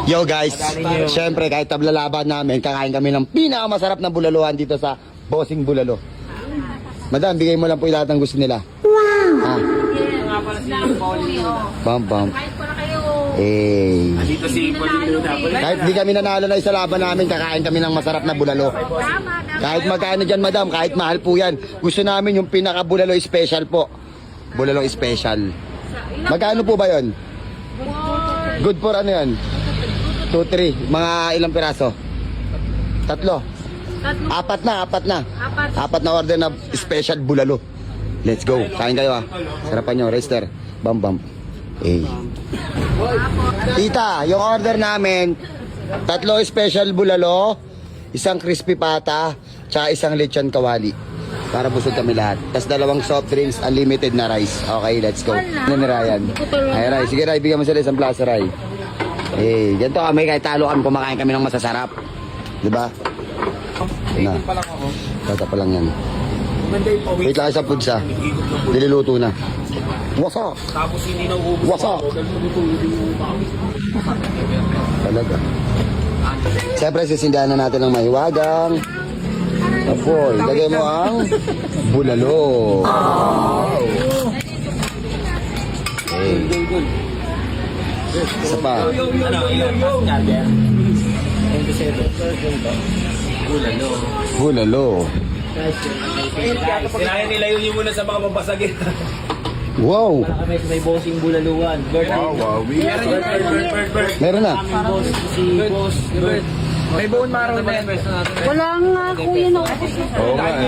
Yo guys, syempre kahit tablalaban namin, kakain kami ng pinakamasarap na bulaluhan dito sa Bossing Bulalo. Madam, bigay mo lang po lahat ng gusto nila. Wow! Bam bam. Eh. Dito si Polito na. Kahit di kami nanalo na sa laban namin, kakain kami ng masarap na bulalo. Kahit magkano dyan, madam, kahit mahal po yan. Gusto namin yung pinaka bulalo special po. Bulalo special. Magkano po ba yon? Good for ano yan? 2, 3. Mga ilang piraso? 3. Apat na. Apat na order na special bulalo. Let's go. Kain kayo ah. Sarapan nyo. Rester. Bam bam. Eh. Tita, yung order namin, 3 special bulalo, 1 crispy pata, tsaka 1 lechon kawali. Para busog kami lahat. Tapos 2 soft drinks, unlimited na rice. Okay, let's go. Ano ni Ryan? Ay, Ray. Sige, Ray. Bigyan mo sila 1 plaza, Ray. Eh, ganito kami. Kahit talo kami, kumakain kami ng masasarap. Diba? Na. Tata pa lang yan. Wait lang sa food sa. Niluluto na. Wasa! Tapos hindi na ubus. Wasa! Talaga. Siyempre, sisindahan na natin ng mahiwagang. Apoy, lagay mo ang bulalo. Okay. Isa pa. Bulalo. Kailangan nilayo niyo muna sa mga babasagin. Wow! May bossing bulaluan. Wow. Meron na. Boss, si boss. May bone marrow na yan. Wala nga kuya na ako. Oo nga eh.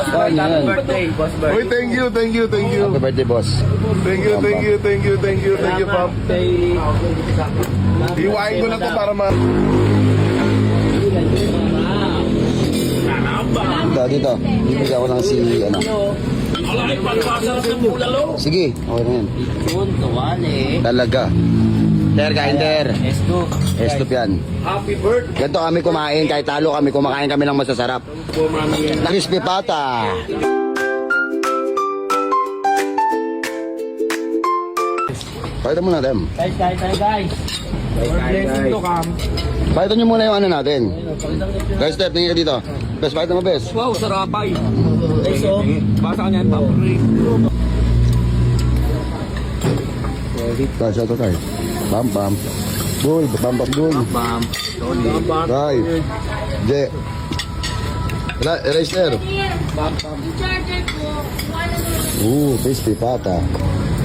Saan yan? Birthday, boss birthday. Uy, thank you. Happy birthday, boss. Thank you, Pam. Iwain ko na to para ma... Dito. Bibigyan ko lang si, ano. Sige, okay na yan. Yun, tuwali. Talaga. Ter, kain ter. Esto. Estop yan. Happy birthday. Ganito kami kumain, kahit talo kami, kumakain kami ng masasarap. Crispy pata. Pakita mo natin. Guys. Blessing to come. Pakita nyo muna yung ano natin. Guys, Steph, tingin ka dito. Bes, pakita mo, Bes. Wow, sarapay. Basa ka niyan, paborito. Guys, ito tayo. Bam, bam. Gold, bam, bam, gold. Bam. Guy. Je. Eraser. Charger ko. Crispy pata.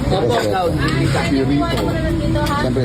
Tapos daw, Ay, wala lang dito ha. Siyempre.